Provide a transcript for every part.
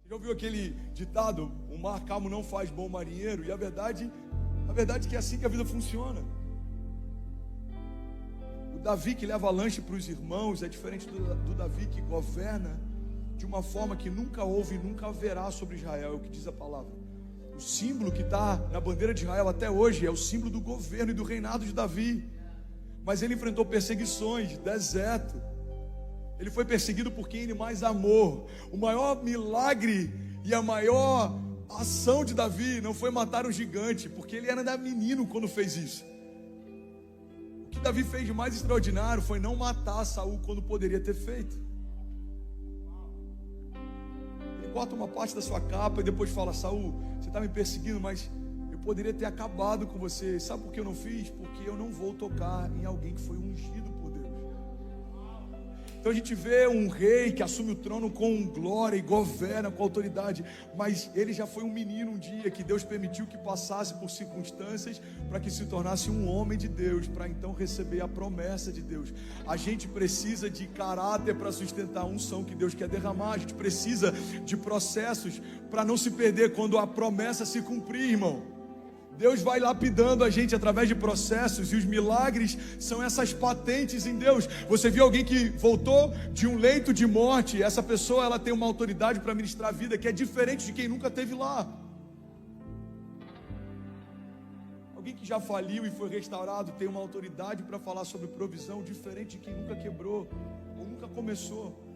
Já ouviu aquele ditado, o mar calmo não faz bom marinheiro? E a verdade é que é assim que a vida funciona. O Davi que leva lanche para os irmãos é diferente do Davi que governa de uma forma que nunca houve e nunca haverá sobre Israel, é o que diz a palavra. O símbolo que está na bandeira de Israel até hoje é o símbolo do governo e do reinado de Davi. Mas ele enfrentou perseguições, deserto. Ele foi perseguido por quem ele mais amou. O maior milagre e a maior ação de Davi não foi matar um gigante, porque ele era ainda menino quando fez isso. O que Davi fez de mais extraordinário foi não matar Saul quando poderia ter feito. Ele corta uma parte da sua capa e depois fala: Saul, você está me perseguindo, mas eu poderia ter acabado com você. Sabe por que eu não fiz? Porque eu não vou tocar em alguém que foi ungido por Deus. Então a gente vê um rei que assume o trono com glória e governa com autoridade, mas ele já foi um menino um dia que Deus permitiu que passasse por circunstâncias para que se tornasse um homem de Deus, para então receber a promessa de Deus. A gente precisa de caráter para sustentar a unção que Deus quer derramar. A gente precisa de processos para não se perder quando a promessa se cumprir, irmão. Deus vai lapidando a gente através de processos, e os milagres são essas patentes em Deus. Você viu alguém que voltou de um leito de morte? Essa pessoa, ela tem uma autoridade para ministrar a vida que é diferente de quem nunca esteve lá. Alguém que já faliu e foi restaurado tem uma autoridade para falar sobre provisão diferente de quem nunca quebrou ou nunca começou.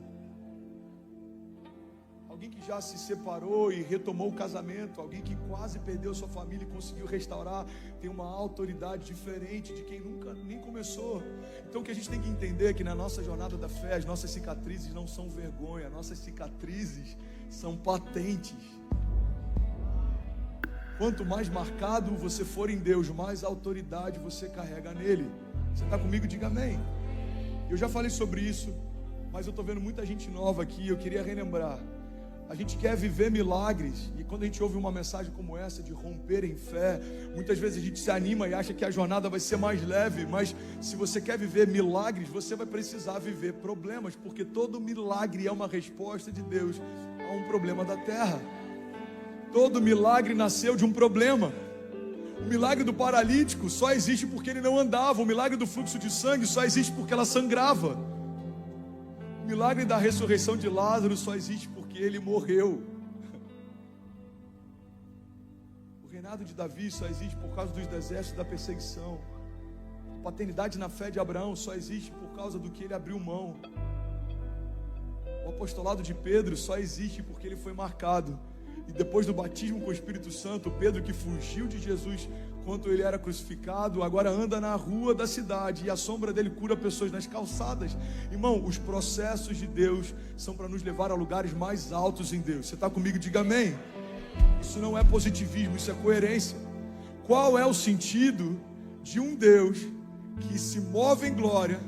Alguém que já se separou e retomou o casamento, alguém que quase perdeu sua família e conseguiu restaurar, tem uma autoridade diferente de quem nunca nem começou. Então o que a gente tem que entender é que na nossa jornada da fé, as nossas cicatrizes não são vergonha, nossas cicatrizes são patentes. Quanto mais marcado você for em Deus, mais autoridade você carrega nele. Você está comigo? Diga amém. Eu já falei sobre isso, mas eu estou vendo muita gente nova aqui. Eu queria relembrar. A gente quer viver milagres, e quando a gente ouve uma mensagem como essa de romper em fé, muitas vezes a gente se anima e acha que a jornada vai ser mais leve, mas se você quer viver milagres, você vai precisar viver problemas, porque todo milagre é uma resposta de Deus a um problema da terra. Todo milagre nasceu de um problema. O milagre do paralítico só existe porque ele não andava. O milagre do fluxo de sangue só existe porque ela sangrava. O milagre da ressurreição de Lázaro só existe porque ele morreu. O reinado de Davi só existe por causa dos desertos da perseguição. A paternidade na fé de Abraão só existe por causa do que ele abriu mão. O apostolado de Pedro só existe porque ele foi marcado. E depois do batismo com o Espírito Santo, Pedro, que fugiu de Jesus quando ele era crucificado, agora anda na rua da cidade, e a sombra dele cura pessoas nas calçadas. Irmão, os processos de Deus são para nos levar a lugares mais altos em Deus. Você está comigo? Diga amém. Isso não é positivismo, isso é coerência. Qual é o sentido de um Deus que se move em glória,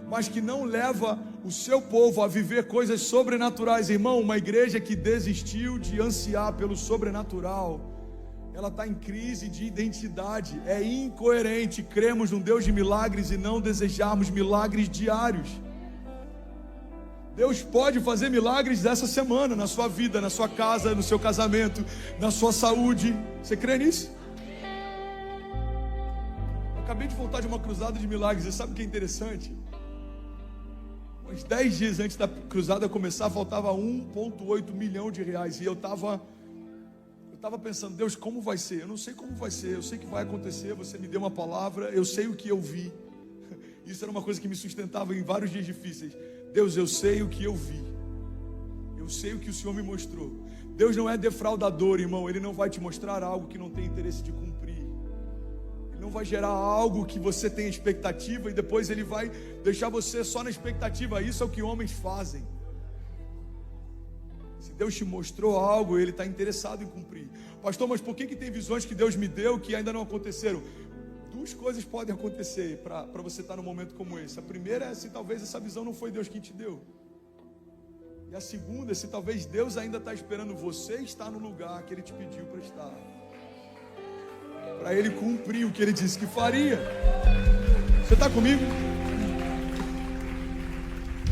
mas que não leva o seu povo a viver coisas sobrenaturais? Irmão, uma igreja que desistiu de ansiar pelo sobrenatural, ela está em crise de identidade. É incoerente cremos num Deus de milagres e não desejarmos milagres diários. Deus pode fazer milagres essa semana, na sua vida, na sua casa, no seu casamento, na sua saúde. Você crê nisso? Eu acabei de voltar de uma cruzada de milagres. E sabe o que é interessante? Uns 10 dias antes da cruzada começar, faltava 1,8 milhão de reais. E eu estava pensando: Deus, como vai ser? Eu não sei como vai ser, eu sei que vai acontecer. Você me deu uma palavra, eu sei o que eu vi. Isso era uma coisa que me sustentava em vários dias difíceis. Deus, eu sei o que eu vi, eu sei o que o Senhor me mostrou. Deus não é defraudador, irmão. Ele não vai te mostrar algo que não tem interesse de cumprir. Ele não vai gerar algo que você tem expectativa e depois ele vai deixar você só na expectativa. Isso é o que homens fazem. Se Deus te mostrou algo, ele está interessado em cumprir. Pastor, mas por que tem visões que Deus me deu que ainda não aconteceram? Duas coisas podem acontecer para você estar num momento como esse. A primeira é se talvez essa visão não foi Deus quem te deu. E a segunda é se talvez Deus ainda está esperando você estar no lugar que Ele te pediu para estar, para Ele cumprir o que Ele disse que faria. Você está comigo?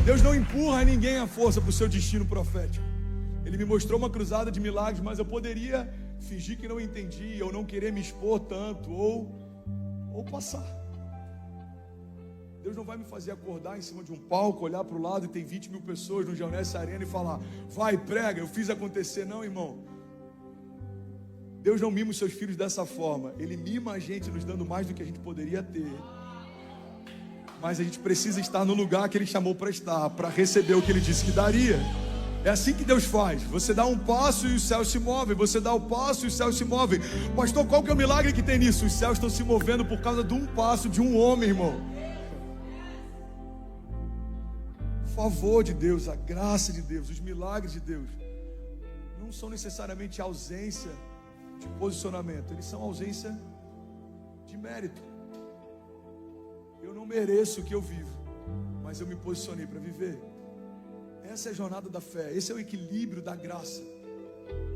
Deus não empurra ninguém à força para o seu destino profético. Ele me mostrou uma cruzada de milagres, mas eu poderia fingir que não entendia, ou não querer me expor tanto, ou passar. Deus não vai me fazer acordar em cima de um palco, olhar para o lado e tem 20 mil pessoas no Geonesse Arena e falar: vai, prega, eu fiz acontecer. Não, irmão. Deus não mima os seus filhos dessa forma. Ele mima a gente nos dando mais do que a gente poderia ter. Mas a gente precisa estar no lugar que Ele chamou para estar, para receber o que Ele disse que daria. É assim que Deus faz. Você dá um passo e os céus se movem. Você dá o passo e os céus se movem. Pastor, qual que é o milagre que tem nisso? Os céus estão se movendo por causa de um passo de um homem, irmão. O favor de Deus, a graça de Deus, os milagres de Deus não são necessariamente ausência de posicionamento. Eles são ausência de mérito. Eu não mereço o que eu vivo, mas eu me posicionei para viver. Essa é a jornada da fé, esse é o equilíbrio da graça.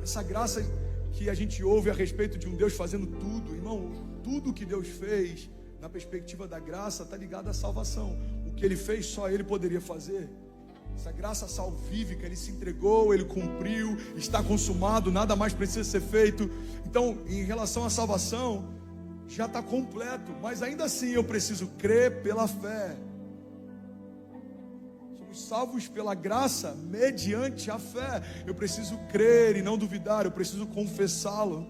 Essa graça que a gente ouve a respeito de um Deus fazendo tudo, irmão, tudo que Deus fez, na perspectiva da graça, está ligado à salvação. O que Ele fez, só Ele poderia fazer. Essa graça salvífica, Ele se entregou, Ele cumpriu, está consumado, nada mais precisa ser feito. Então, em relação à salvação, já está completo, mas ainda assim eu preciso crer pela fé. Salvos pela graça, mediante a fé. Eu preciso crer e não duvidar, eu preciso confessá-lo.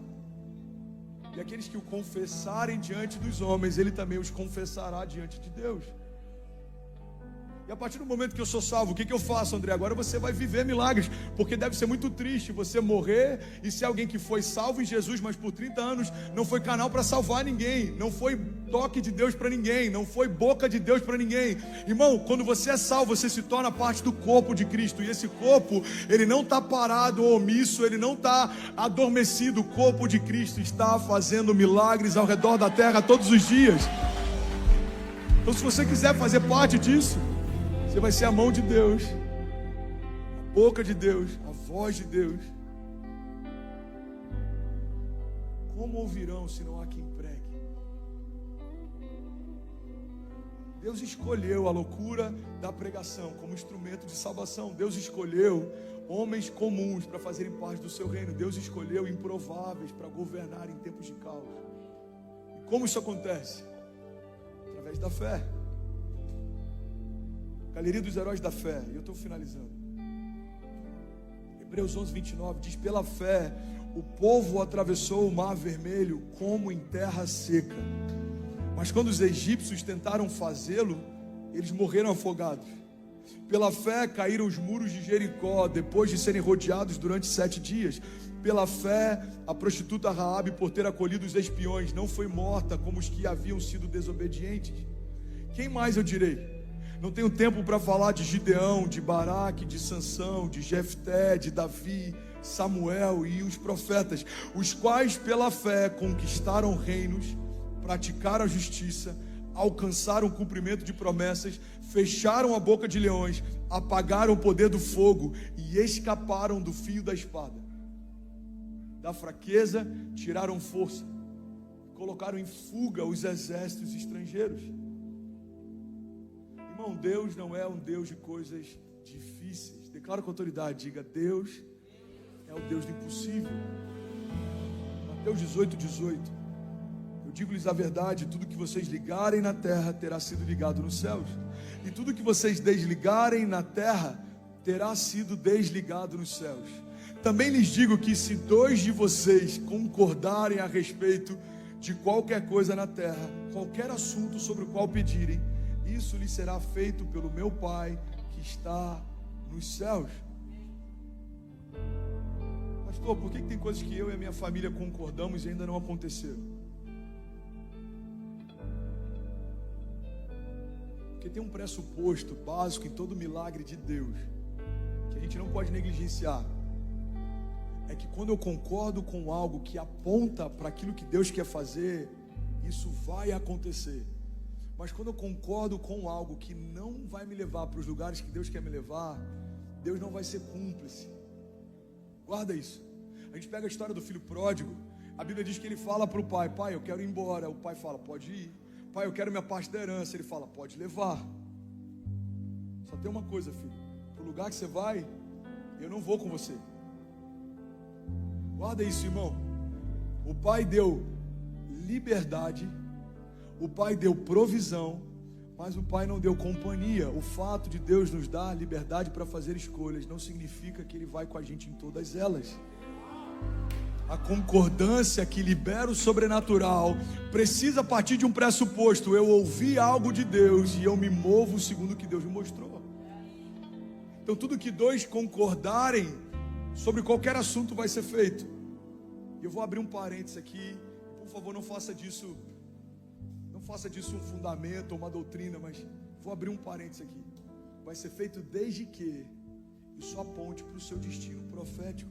E aqueles que o confessarem diante dos homens, Ele também os confessará diante de Deus. E a partir do momento que eu sou salvo, o que eu faço, André? Agora você vai viver milagres, porque deve ser muito triste você morrer e ser alguém que foi salvo em Jesus, mas por 30 anos não foi canal para salvar ninguém, não foi toque de Deus para ninguém, não foi boca de Deus para ninguém. Irmão, quando você é salvo, você se torna parte do corpo de Cristo, e esse corpo, ele não está parado ou omisso, ele não está adormecido. O corpo de Cristo está fazendo milagres ao redor da terra todos os dias. Então, se você quiser fazer parte disso, você vai ser a mão de Deus, a boca de Deus, a voz de Deus. Como ouvirão se não há quem pregue? Deus escolheu a loucura da pregação como instrumento de salvação. Deus escolheu homens comuns para fazerem parte do seu reino. Deus escolheu improváveis para governar em tempos de caos. E como isso acontece? Através da fé. Galeria dos heróis da fé. E eu estou finalizando. Hebreus 11, 29 diz: pela fé o povo atravessou o mar vermelho como em terra seca. Mas quando os egípcios tentaram fazê-lo, eles morreram afogados. Pela fé caíram os muros de Jericó, depois de serem rodeados durante 7 dias. Pela fé, a prostituta Raabe, por ter acolhido os espiões, não foi morta como os que haviam sido desobedientes. Quem mais eu direi? Não tenho tempo para falar de Gideão, de Baraque, de Sansão, de Jefté, de Davi, Samuel e os profetas, os quais pela fé conquistaram reinos, praticaram a justiça, alcançaram o cumprimento de promessas, fecharam a boca de leões, apagaram o poder do fogo e escaparam do fio da espada. Da fraqueza tiraram força, colocaram em fuga os exércitos estrangeiros. Irmão, Deus não é um Deus de coisas difíceis. Declaro com autoridade, diga: Deus é o Deus do impossível. Mateus 18, 18. Eu digo-lhes a verdade: tudo que vocês ligarem na terra terá sido ligado nos céus, e tudo que vocês desligarem na terra terá sido desligado nos céus. Também lhes digo que se 2 de vocês concordarem a respeito de qualquer coisa na terra, qualquer assunto sobre o qual pedirem, isso lhe será feito pelo meu Pai que está nos céus. Pastor, por que tem coisas que eu e a minha família concordamos e ainda não aconteceram? Porque tem um pressuposto básico em todo milagre de Deus, que a gente não pode negligenciar. É que quando eu concordo com algo que aponta para aquilo que Deus quer fazer, isso vai acontecer. Mas quando eu concordo com algo que não vai me levar para os lugares que Deus quer me levar, Deus não vai ser cúmplice. Guarda isso. A gente pega a história do filho pródigo. A Bíblia diz que ele fala para o pai: pai, eu quero ir embora. O pai fala: pode ir. Pai, eu quero minha parte da herança. Ele fala: pode levar. Só tem uma coisa, filho: para o lugar que você vai, eu não vou com você. Guarda isso, irmão. O Pai deu liberdade, o Pai deu provisão, mas o Pai não deu companhia. O fato de Deus nos dar liberdade para fazer escolhas não significa que Ele vai com a gente em todas elas. A concordância que libera o sobrenatural precisa partir de um pressuposto: eu ouvi algo de Deus e eu me movo segundo o que Deus me mostrou. Então tudo que dois concordarem sobre qualquer assunto vai ser feito. E eu vou abrir um parênteses aqui. Por favor, não faça disso um fundamento ou uma doutrina, mas vou abrir um parênteses aqui. Vai ser feito desde que isso aponte para o seu destino profético.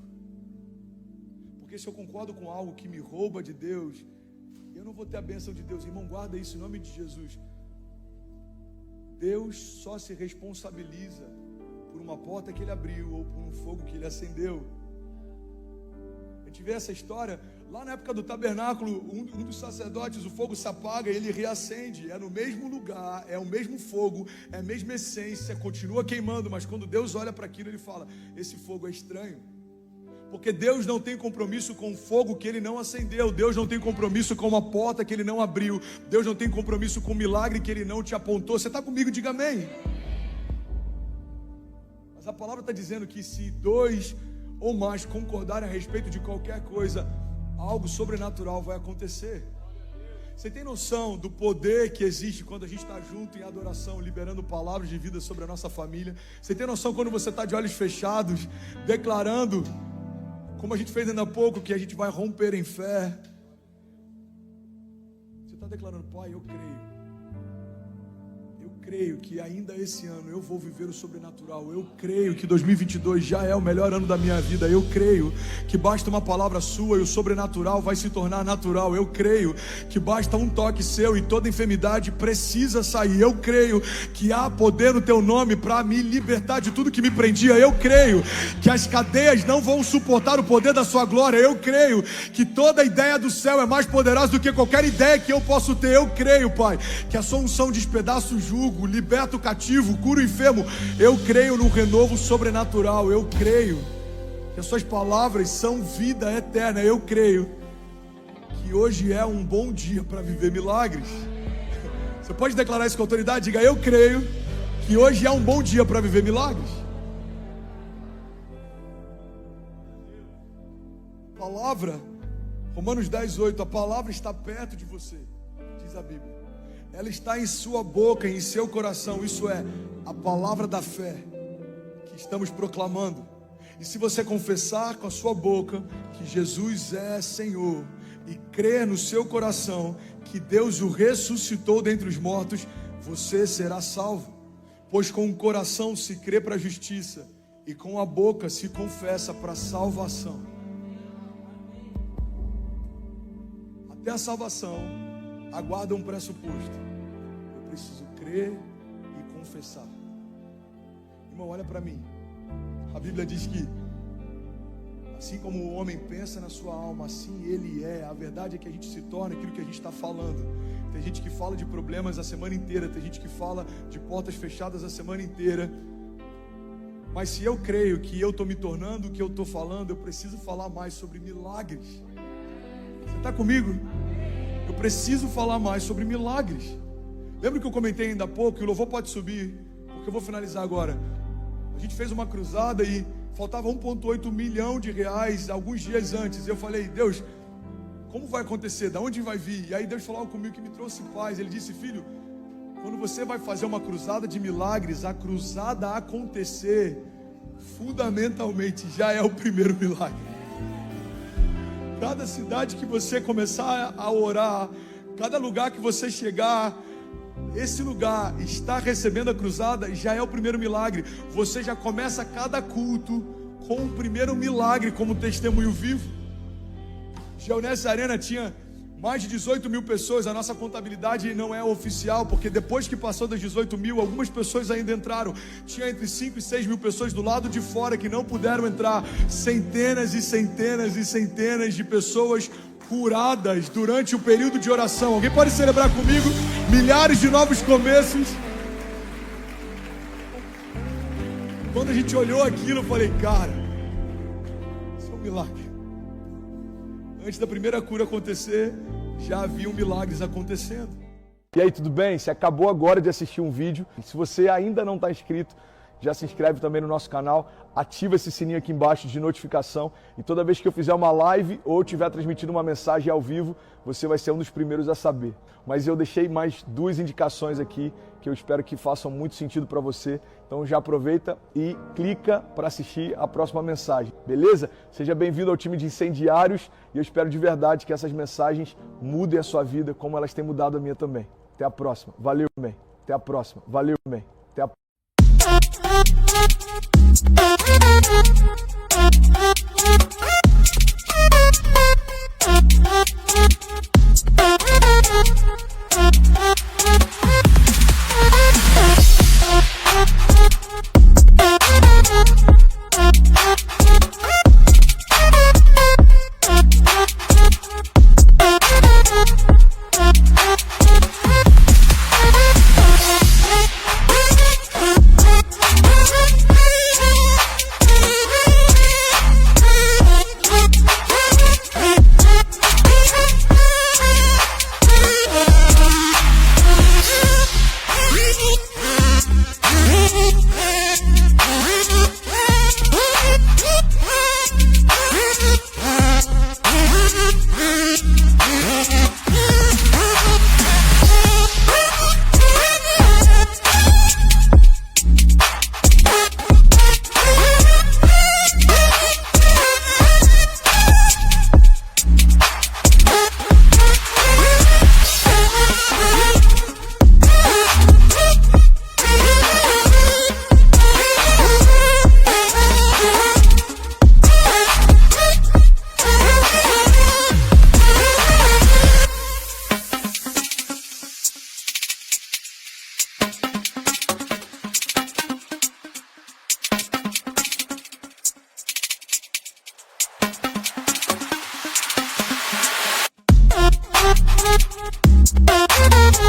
Porque se eu concordo com algo que me rouba de Deus, eu não vou ter a bênção de Deus. Irmão, guarda isso em nome de Jesus. Deus só se responsabiliza por uma porta que Ele abriu ou por um fogo que Ele acendeu. A gente vê essa história lá na época do tabernáculo. Um dos sacerdotes, o fogo se apaga e ele reacende. É no mesmo lugar, é o mesmo fogo, é a mesma essência, continua queimando. Mas quando Deus olha para aquilo, Ele fala: esse fogo é estranho. Porque Deus não tem compromisso com o fogo que Ele não acendeu. Deus não tem compromisso com uma porta que Ele não abriu. Deus não tem compromisso com o milagre que Ele não te apontou. Você está comigo? Diga amém. Mas a palavra está dizendo que se dois ou mais concordarem a respeito de qualquer coisa, algo sobrenatural vai acontecer. Você tem noção do poder que existe quando a gente está junto em adoração, liberando palavras de vida sobre a nossa família? Você tem noção quando você está de olhos fechados, declarando, como a gente fez ainda há pouco, que a gente vai romper em fé? Você está declarando: Pai, eu creio que ainda esse ano eu vou viver o sobrenatural. Eu creio que 2022 já é o melhor ano da minha vida. Eu creio que basta uma palavra sua e o sobrenatural vai se tornar natural. Eu creio que basta um toque seu e toda enfermidade precisa sair. Eu creio que há poder no teu nome para me libertar de tudo que me prendia. Eu creio que as cadeias não vão suportar o poder da sua glória. Eu creio que toda ideia do céu é mais poderosa do que qualquer ideia que eu posso ter. Eu creio, Pai, que a sua unção despedaça o jugo, liberta o cativo, cura o enfermo. Eu creio no renovo sobrenatural. Eu creio que as suas palavras são vida eterna. Eu creio que hoje é um bom dia para viver milagres. Você pode declarar isso com autoridade? Diga: eu creio que hoje é um bom dia para viver milagres. Palavra, Romanos 10:8, a palavra está perto de você, diz a Bíblia. Ela está em sua boca, em seu coração. Isso é a palavra da fé que estamos proclamando. E se você confessar com a sua boca que Jesus é Senhor e crer no seu coração que Deus o ressuscitou dentre os mortos, você será salvo. Pois com o coração se crê para a justiça e com a boca se confessa para a salvação. Até a salvação aguarda um pressuposto: eu preciso crer e confessar. Irmão, olha para mim. A Bíblia diz que assim como o homem pensa na sua alma, assim ele é. A verdade é que a gente se torna aquilo que a gente está falando. Tem gente que fala de problemas a semana inteira, tem gente que fala de portas fechadas a semana inteira. Mas se eu creio que eu estou me tornando o que eu estou falando, eu preciso falar mais sobre milagres. Você está comigo? Eu preciso falar mais sobre milagres. Lembra que eu comentei ainda há pouco, e o louvor pode subir, porque eu vou finalizar agora. A gente fez uma cruzada e faltava 1,8 milhão de reais alguns dias antes. Eu falei: Deus, como vai acontecer? Da onde vai vir? E aí Deus falou comigo que me trouxe paz. Ele disse: filho, quando você vai fazer uma cruzada de milagres, a cruzada acontecer, fundamentalmente, já é o primeiro milagre. Cada cidade que você começar a orar, cada lugar que você chegar, esse lugar está recebendo a cruzada, já é o primeiro milagre. Você já começa cada culto com o primeiro milagre como testemunho vivo. Geonese Arena tinha mais de 18 mil pessoas. A nossa contabilidade não é oficial, porque depois que passou das 18 mil, algumas pessoas ainda entraram. Tinha entre 5 e 6 mil pessoas do lado de fora que não puderam entrar. Centenas e centenas e centenas de pessoas curadas durante o período de oração. Alguém pode celebrar comigo? Milhares de novos começos. Quando a gente olhou aquilo, eu falei: cara, isso é um milagre. Antes da primeira cura acontecer, já haviam milagres acontecendo. E aí, tudo bem? Você acabou agora de assistir um vídeo. Se você ainda não está inscrito, já se inscreve também no nosso canal, ativa esse sininho aqui embaixo de notificação e toda vez que eu fizer uma live ou estiver transmitindo uma mensagem ao vivo, você vai ser um dos primeiros a saber. Mas eu deixei mais 2 indicações aqui que eu espero que façam muito sentido para você. Então já aproveita e clica para assistir a próxima mensagem, beleza? Seja bem-vindo ao time de incendiários e eu espero de verdade que essas mensagens mudem a sua vida como elas têm mudado a minha também. Até a próxima. Valeu, man. Até a próxima. Valeu, man. Até a We'll be right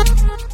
back.